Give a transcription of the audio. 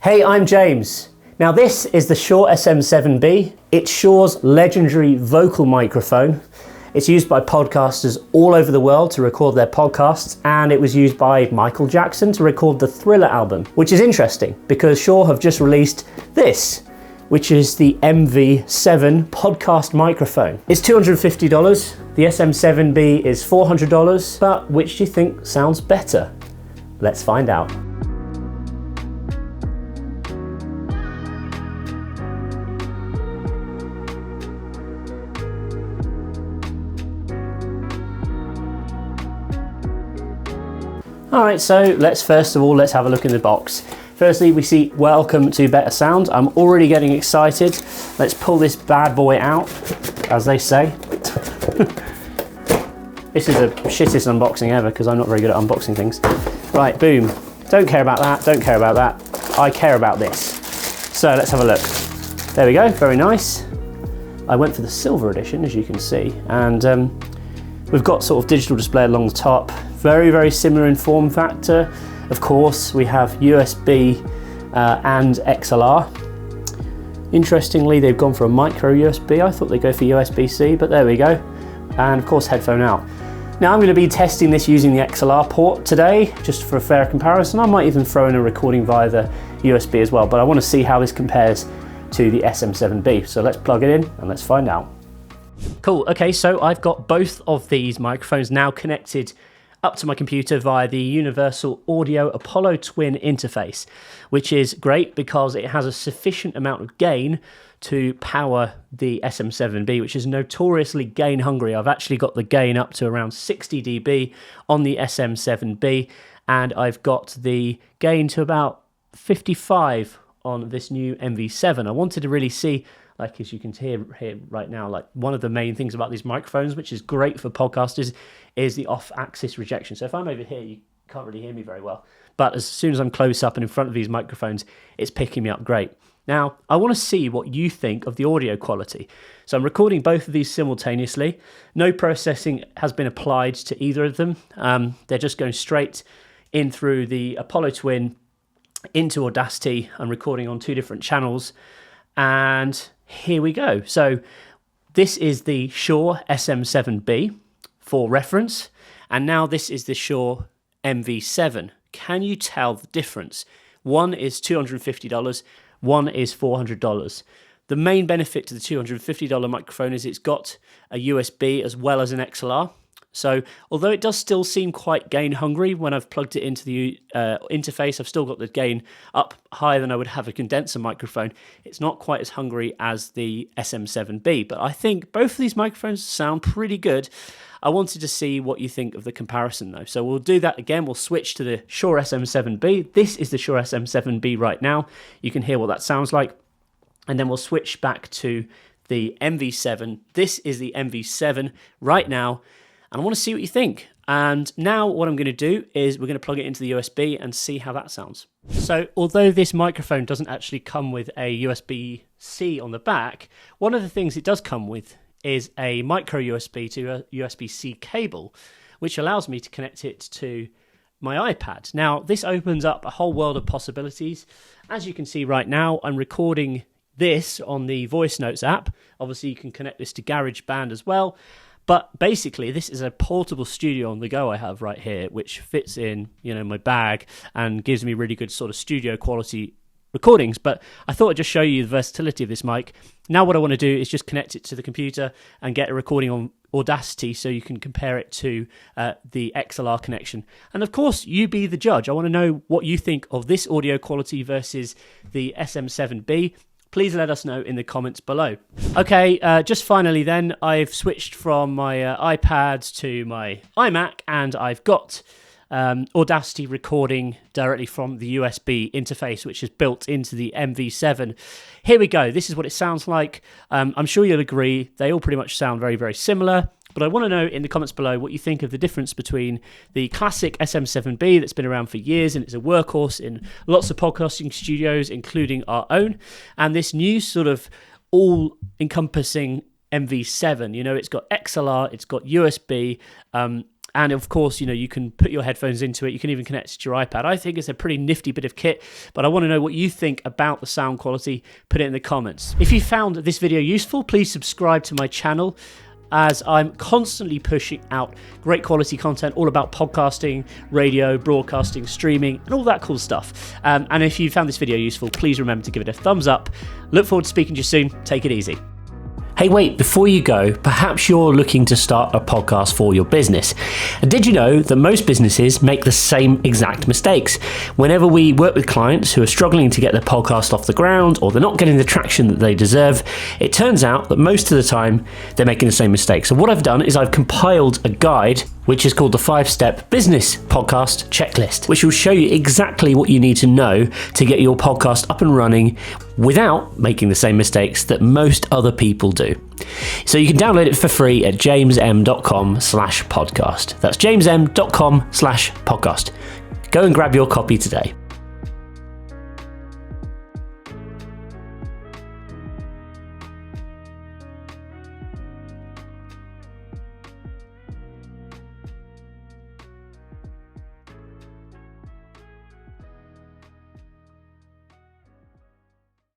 Hey, I'm James. Now this is the Shure SM7B. It's Shure's legendary vocal microphone. It's used by podcasters all over the world to record their podcasts, and it was used by Michael Jackson to record the Thriller album, which is interesting because Shure have just released this, which is the MV7 podcast microphone. It's $250, the SM7B is $400, but which do you think sounds better? Let's find out. All right, so let's have a look in the box. Firstly, we see welcome to better sound. I'm already getting excited. Let's pull this bad boy out, as they say. This is the shittest unboxing ever because I'm not very good at unboxing things. Right, boom. Don't care about that, don't care about that. I care about this. So let's have a look. There we go, very nice. I went for the silver edition, as you can see, and we've got sort of digital display along the top. Very, very similar in form factor. Of course, we have USB and XLR. Interestingly, they've gone for a micro USB. I thought they'd go for USB-C, but there we go. And of course, headphone out. Now I'm going to be testing this using the XLR port today, just for a fair comparison. I might even throw in a recording via the USB as well, but I want to see how this compares to the SM7B. So let's plug it in and let's find out. Cool, okay, so I've got both of these microphones now connected up to my computer via the Universal Audio Apollo Twin interface, which is great because it has a sufficient amount of gain to power the SM7B, which is notoriously gain hungry. I've actually got the gain up to around 60 dB on the SM7B, and I've got the gain to about 55 on this new MV7. I wanted to really see, like as you can hear here right now, like one of the main things about these microphones, which is great for podcasters, is the off-axis rejection. So if I'm over here, you can't really hear me very well. But as soon as I'm close up and in front of these microphones, it's picking me up great. Now, I want to see what you think of the audio quality. So I'm recording both of these simultaneously. No processing has been applied to either of them. They're just going straight in through the Apollo Twin into Audacity. I'm recording on two different channels. And here we go. So this is the Shure SM7B for reference, and now this is the Shure MV7. Can you tell the difference? One is $250, one is $400. The main benefit to the $250 microphone is it's got a USB as well as an XLR. So although it does still seem quite gain hungry when I've plugged it into the interface, I've still got the gain up higher than I would have a condenser microphone. It's not quite as hungry as the SM7B, but I think both of these microphones sound pretty good. I wanted to see what you think of the comparison though. So we'll do that again. We'll switch to the Shure SM7B. This is the Shure SM7B right now. You can hear what that sounds like. And then we'll switch back to the MV7. This is the MV7 right now. And I want to see what you think. And now what I'm going to do is we're going to plug it into the USB and see how that sounds. So although this microphone doesn't actually come with a USB-C on the back, one of the things it does come with is a micro USB to a USB-C cable, which allows me to connect it to my iPad. Now, this opens up a whole world of possibilities. As you can see right now, I'm recording this on the Voice Notes app. Obviously, you can connect this to GarageBand as well. But basically, this is a portable studio on the go I have right here, which fits in, my bag and gives me really good sort of studio quality recordings. But I thought I'd just show you the versatility of this mic. Now what I want to do is just connect it to the computer and get a recording on Audacity so you can compare it to the XLR connection. And of course, you be the judge. I want to know what you think of this audio quality versus the SM7B. Please let us know in the comments below. Okay, just finally then, I've switched from my iPad to my iMac, and I've got Audacity recording directly from the USB interface, which is built into the MV7. Here we go. This is what it sounds like. I'm sure you'll agree. They all pretty much sound very, very similar. But I want to know in the comments below what you think of the difference between the classic SM7B that's been around for years and it's a workhorse in lots of podcasting studios, including our own, and this new sort of all-encompassing MV7. It's got XLR, it's got USB, And of course, you can put your headphones into it. You can even connect it to your iPad. I think it's a pretty nifty bit of kit, but I want to know what you think about the sound quality. Put it in the comments. If you found this video useful, please subscribe to my channel, as I'm constantly pushing out great quality content all about podcasting, radio, broadcasting, streaming, and all that cool stuff. And if you found this video useful, please remember to give it a thumbs up. Look forward to speaking to you soon. Take it easy. Hey, wait, before you go, perhaps you're looking to start a podcast for your business. And did you know that most businesses make the same exact mistakes? Whenever we work with clients who are struggling to get their podcast off the ground, or they're not getting the traction that they deserve, it turns out that most of the time they're making the same mistakes. So what I've done is I've compiled a guide which is called the 5-Step Business Podcast Checklist, which will show you exactly what you need to know to get your podcast up and running without making the same mistakes that most other people do. So you can download it for free at jamesm.com/podcast. That's jamesm.com/podcast. Go and grab your copy today.